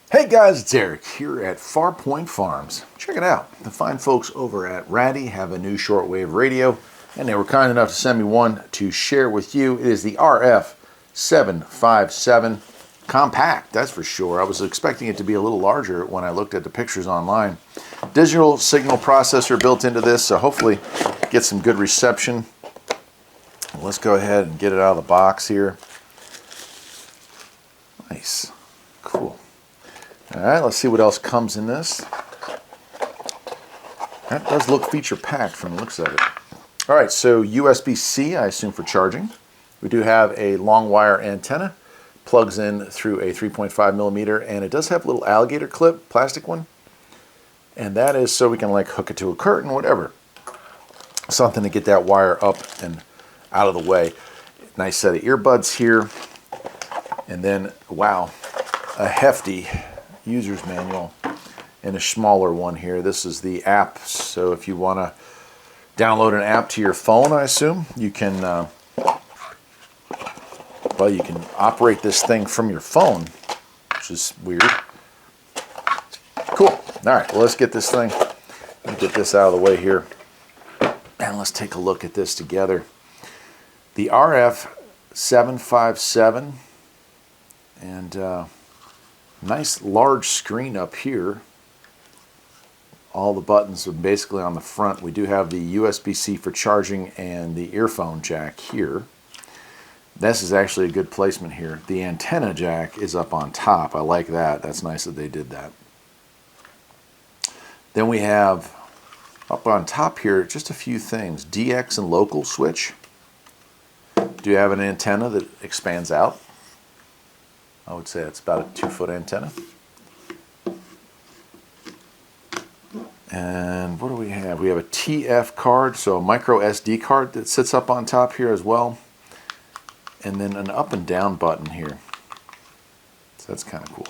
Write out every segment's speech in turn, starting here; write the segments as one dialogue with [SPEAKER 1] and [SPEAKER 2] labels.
[SPEAKER 1] Hey guys, it's Eric here at Farpoint Farms. Check it out. The fine folks over at Raddy have a new shortwave radio, and they were kind enough to send me one to share with you. It is the RF757 compact, that's for sure. I was expecting it to be a little larger when I looked at the pictures online. Digital signal processor built into this, so hopefully get some good reception. Let's go ahead and get it out of the box here. Nice. Cool. Alright, let's see what else comes in this. That does look feature-packed from the looks of it. Alright, so USB-C, I assume for charging. We do have a long wire antenna. Plugs in through a 3.5 millimeter, and it does have a little alligator clip, plastic one. And that is so we can like hook it to a curtain, whatever. Something to get that wire up and out of the way. Nice set of earbuds here. And then, wow, a hefty user's manual and a smaller one here. This is the app, so if you want to download an app to your phone, I assume you can well, you can operate this thing from your phone, which is weird. Cool. All right, well, let's get this thing, get this out of the way here, and let's take a look at this together. The RF757, and nice large screen up here. All the buttons are basically on the front. We do have the USB-C for charging and the earphone jack here. This is actually a good placement here. The antenna jack is up on top. I like that. That's nice that they did that. Then we have up on top here just a few things. DX and local switch. Do you have an antenna that expands out? I would say it's about a 2-foot antenna. And what do we have? We have a TF card, so a micro SD card that sits up on top here as well. And then an up and down button here. So that's kind of cool.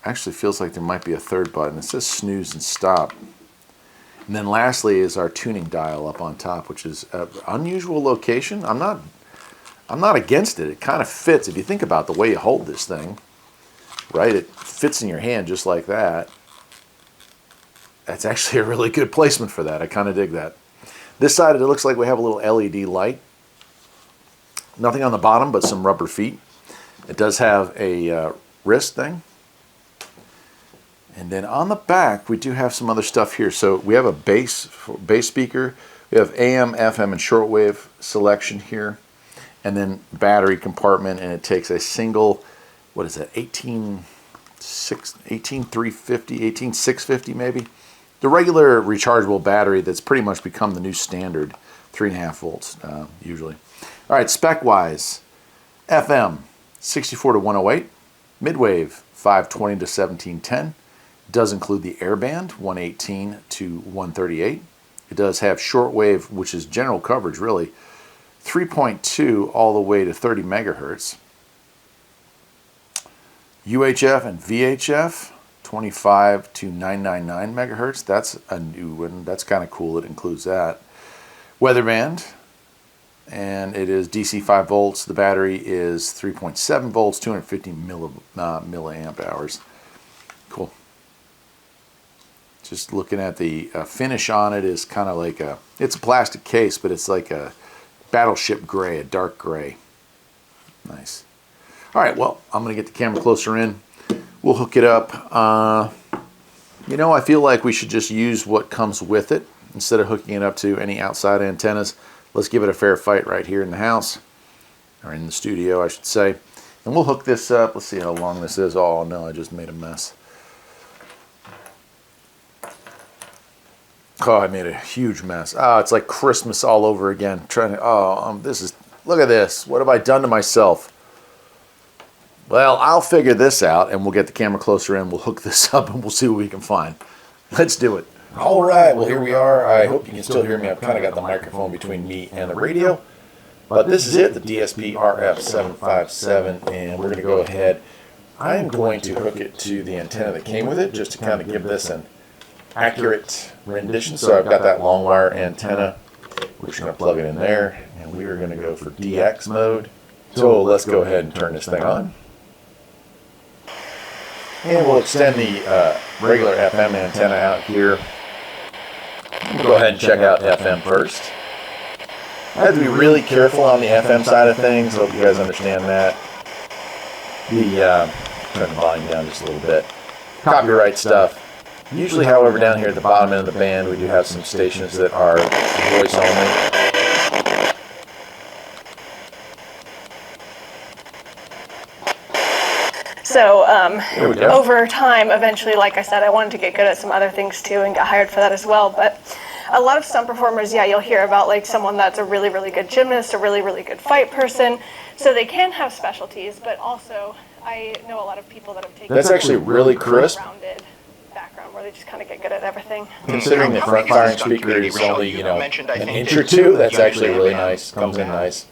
[SPEAKER 1] Actually feels like there might be a third button. It says snooze and stop. And then lastly is our tuning dial up on top, which is an unusual location. I'm not against it. It kind of fits. If you think about the way you hold this thing, right? It fits in your hand just like that. That's actually a really good placement for that. I kind of dig that. This side, it looks like we have a little LED light. Nothing on the bottom, but some rubber feet. It does have a wrist thing. And then on the back, we do have some other stuff here. So we have a bass speaker. We have AM, FM, and shortwave selection here. And then battery compartment, and it takes a single, what is that, 18650 maybe? The regular rechargeable battery that's pretty much become the new standard, 3.5 volts usually. All right, spec-wise, FM 64 to 108, midwave 520 to 1710. It does include the Airband 118 to 138. It does have shortwave, which is general coverage really, 3.2 all the way to 30 megahertz. UHF and VHF 25 to 999 megahertz. That's a new one. That's kind of cool. It includes that. Weather band, and it is DC 5 volts. The battery is 3.7 volts, 250 milliamp hours. Cool. Just looking at the finish on it is kind of like it's a plastic case, but it's like a battleship gray, a dark gray. Nice. All right, well, I'm going to get the camera closer in. We'll hook it up. You know, I feel like we should just use what comes with it instead of hooking it up to any outside antennas. Let's give it a fair fight right here in the house, or in the studio, I should say. And we'll hook this up. Let's see how long this is. Oh, no, I just made a mess. Oh, I made a huge mess. Oh, it's like Christmas all over again. Look at this. What have I done to myself? Well, I'll figure this out, and we'll get the camera closer in. We'll hook this up, and we'll see what we can find. Let's do it. All right, well, here we are. I hope you can still hear me. I've kind of got the microphone between me and the radio. But this is it, the DSP RF757, and we're going to go ahead. I am going to hook it to the antenna that came with it, just to kind of give this an accurate rendition. So I've got that long wire antenna. We're just going to plug it in there, and we are going to go for DX mode. So let's go ahead and turn this thing on. And we'll extend the regular FM antenna out here. We'll go ahead and check out FM first. I have to be really careful on the FM side of things. Hope you guys understand that. Turn the volume down just a little bit. Copyright stuff. Usually, however, down here at the bottom end of the band, we do have some stations that are voice only.
[SPEAKER 2] So over time, eventually, like I said, I wanted to get good at some other things too and got hired for that as well. But a lot of stunt performers, yeah, you'll hear about like someone that's a really, really good gymnast, a really, really good fight person. So they can have specialties, but also I know a lot of people that have taken
[SPEAKER 1] that's actually really crisp.
[SPEAKER 2] Rounded background where they just kind of get good at everything.
[SPEAKER 1] Considering the front firing speaker is only, an inch or two, that's actually really nice. Comes in nice.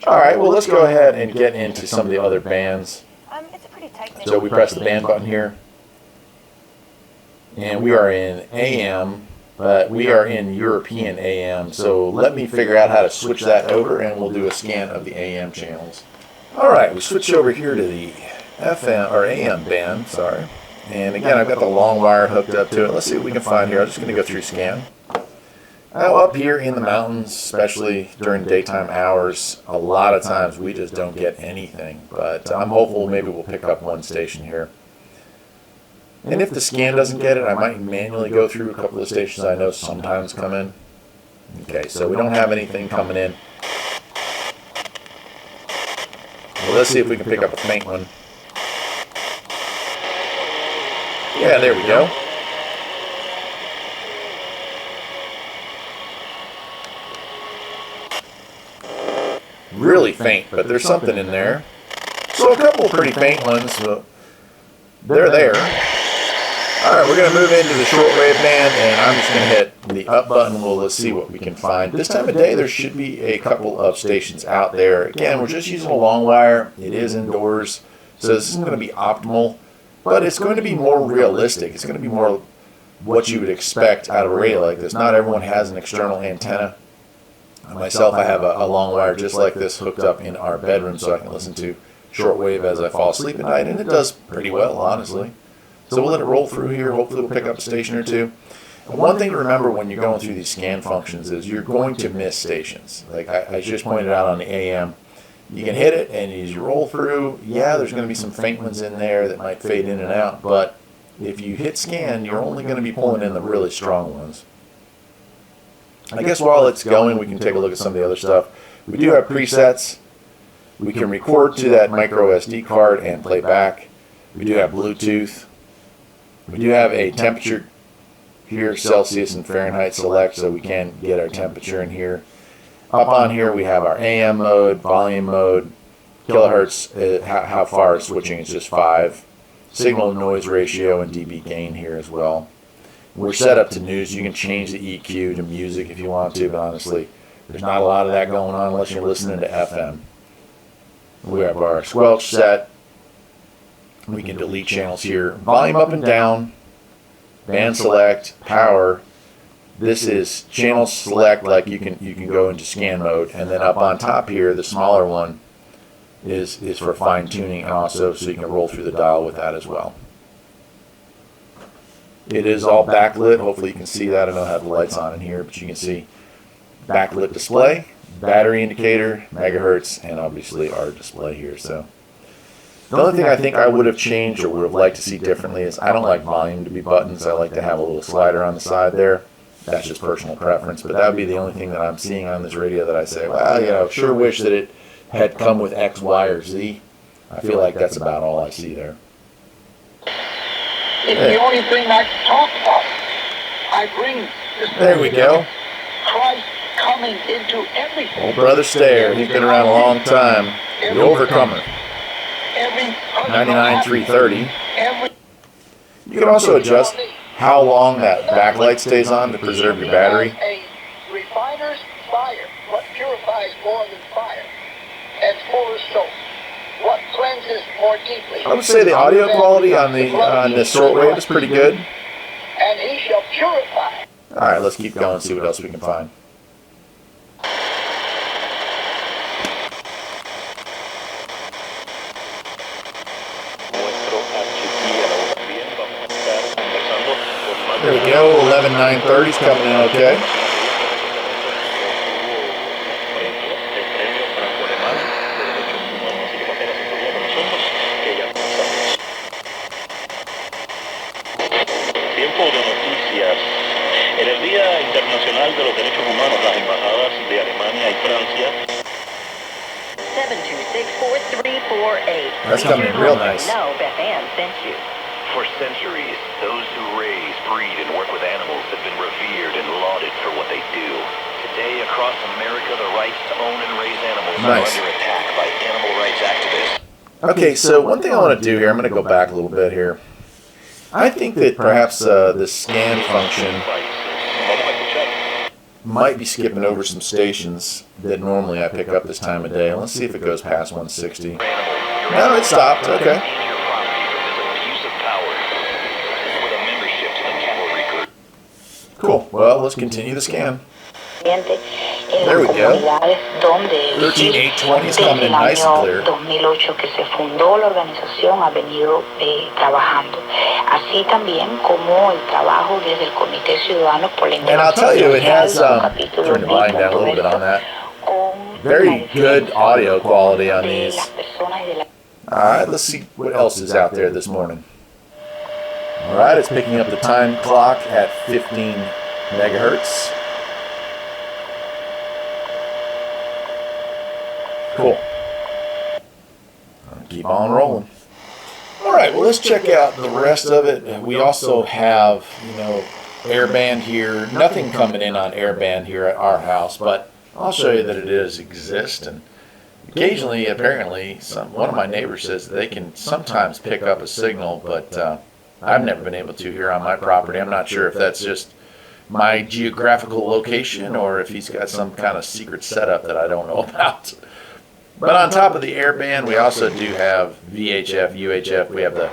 [SPEAKER 1] All right, well, let's go ahead and get into some of the other bands.
[SPEAKER 2] It's a pretty tight.
[SPEAKER 1] So we press the band button here, and we are in AM, but we are in European AM. So let me figure out how to switch that over, and we'll do a scan of the AM channels. All right, we switch over here to the FM or AM band. Sorry, and again, I've got the long wire hooked up to it. Let's see what we can find here. I'm just going to go through scan. Now up here in the mountains, especially during daytime hours, a lot of times we just don't get anything. But I'm hopeful maybe we'll pick up one station here. And if the scan doesn't get it, I might manually go through a couple of stations I know sometimes come in. Okay, so we don't have anything coming in. Well, let's see if we can pick up a faint one. Yeah, there we go. Really faint, but there's something in there. So a couple pretty faint ones, so they're there. Alright, we're going to move into the shortwave band, and I'm just going to hit the up button. Let's see what we can find. This time of day, there should be a couple of stations out there. Again, we're just using a long wire. It is indoors, so this isn't going to be optimal, but it's going to be more realistic. It's going to be more what you would expect out of a radio like this. Not everyone has an external antenna. Myself, I have a long wire just like this hooked up in our bedroom so I can listen to shortwave as I fall asleep at night, and it does pretty well, honestly. So we'll let it roll through here. Hopefully we'll pick up a station or two. And one thing to remember when you're going through these scan functions is you're going to miss stations. Like I just pointed out on the AM, you can hit it, and as you roll through, yeah, there's going to be some faint ones in there that might fade in and out, but if you hit scan, you're only going to be pulling in the really strong ones. I guess while it's going, we can take a look at some of the other stuff. We do have presets. We can record to that micro SD card and play back. We do have Bluetooth. We do have a temperature here, Celsius and Fahrenheit select, so we can get our temperature in here. Up on here, we have our AM mode, volume mode, kilohertz, how far it's switching is just 5. Signal to noise ratio and dB gain here as well. We're set up to news. You can change the EQ to music if you want to, but honestly, there's not a lot of that going on unless you're listening to FM. We have our squelch set. We can delete channels here. Volume up and down, band select, power. This is channel select, like you can go into scan mode, and then up on top here, the smaller one is for fine tuning, and also so you can roll through the dial with that as well. It is all backlit. Hopefully you can see that. I don't have the lights on in here, but you can see backlit display, battery indicator, megahertz, and obviously our display here. So the only thing I think I would have changed or would have liked to see differently is I don't like volume to be buttons. I like to have a little slider on the side there. That's just personal preference, but that would be the only thing that I'm seeing on this radio that I say, well, sure wish that it had come with X, Y, or Z. I feel like that's about all I see there.
[SPEAKER 3] It's the only thing I can talk about. I bring this.
[SPEAKER 1] There we go.
[SPEAKER 3] Christ coming into everything.
[SPEAKER 1] Old Brother Stair, he's been around a long time. The Overcomer. 99-330. You can also adjust how long that backlight stays on to preserve your battery.
[SPEAKER 3] A refiner's fire, what purifies more than fire, and fuller soap. What cleanses more deeply?
[SPEAKER 1] I would say the audio quality on this shortwave is pretty good.
[SPEAKER 3] And he shall purify.
[SPEAKER 1] All right, let's keep going and see what else we can find. There we go, 11,930 is coming in okay.
[SPEAKER 4] Tiempo de noticias. En el Día Internacional de los Derechos Humanos, las embajadas de Alemania y Francia.
[SPEAKER 5] 726-4348.
[SPEAKER 1] That's coming in real nice.
[SPEAKER 5] No, Beth Ann sent you.
[SPEAKER 6] For centuries, those who raise, breed, and work with animals have been revered and lauded for what they do. Today, across America, the rights to own and raise animals are
[SPEAKER 1] Nice.
[SPEAKER 6] under attack by animal rights activists.
[SPEAKER 1] Okay, so one thing I want to do here, I'm going to go back a little bit here. I think that perhaps the scan function might be skipping over some stations that normally I pick up this time of day. Let's see if it goes past 160. No, it stopped. Okay. Cool. Well, let's continue the scan. There we go. 13,820 is coming in nice and clear.
[SPEAKER 5] 2008 que se fundó la organización ha venido trabajando, así también como el trabajo desde el Comité Ciudadano por la
[SPEAKER 1] And I'll tell you, it has, turn the volume down a little bit on that. Very good audio quality on these. Alright, let's see what else is out there this morning. Alright, it's picking up the time clock at 15 megahertz. Cool. Keep on rolling. Alright, well let's check out the rest of it. We also have, Airband here. Nothing coming in on Airband here at our house, but I'll show you that it does exist. And occasionally, apparently, one of my neighbors says they can sometimes pick up a signal, but I've never been able to here on my property. I'm not sure if that's just my geographical location or if he's got some kind of secret setup that I don't know about. But on top of the Airband, we also do have VHF, UHF. We have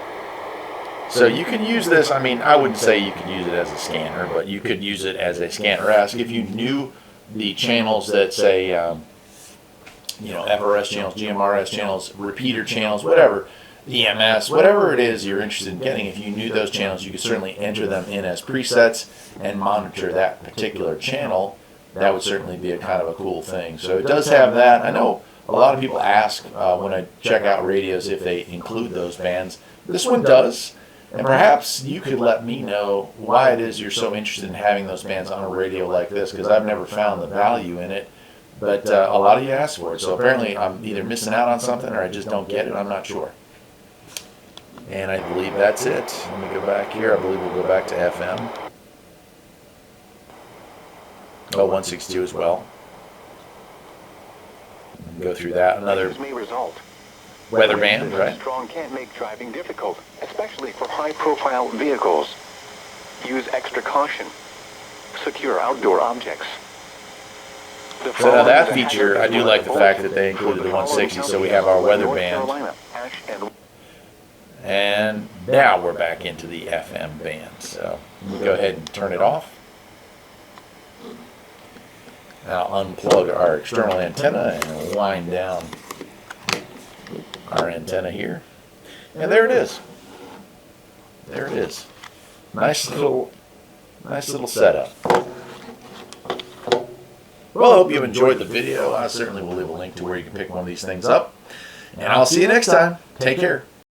[SPEAKER 1] so you can use this. I mean, I wouldn't say you could use it as a scanner, but you could use it as a scanner. If you knew the channels that say, FRS channels, GMRS channels, repeater channels, whatever, EMS, whatever it is you're interested in getting, if you knew those channels, you could certainly enter them in as presets and monitor that particular channel. That would certainly be a kind of a cool thing. So it does have that. I know a lot of people ask when I check out radios if they include those bands. This one does, and perhaps you could let me know why it is you're so interested in having those bands on a radio like this, because I've never found the value in it, but a lot of you ask for it. So apparently I'm either missing out on something or I just don't get it. I'm not sure. And I believe that's it. Let me go back here. I believe we'll go back to FM. Oh, 162 as well. Go through that. Another weather band, right?
[SPEAKER 7] Strong can't make driving difficult, especially for high-profile vehicles. Use extra caution. Secure outdoor objects.
[SPEAKER 1] So now that feature, I do like the fact that they included the 160, so we have our weather band. And now we're back into the FM band. So we'll go ahead and turn it off. Now unplug our external antenna and wind down our antenna here. And there it is. There it is. Nice little setup. Well, I hope you enjoyed the video. I certainly will leave a link to where you can pick one of these things up. And I'll see you next time. Take care.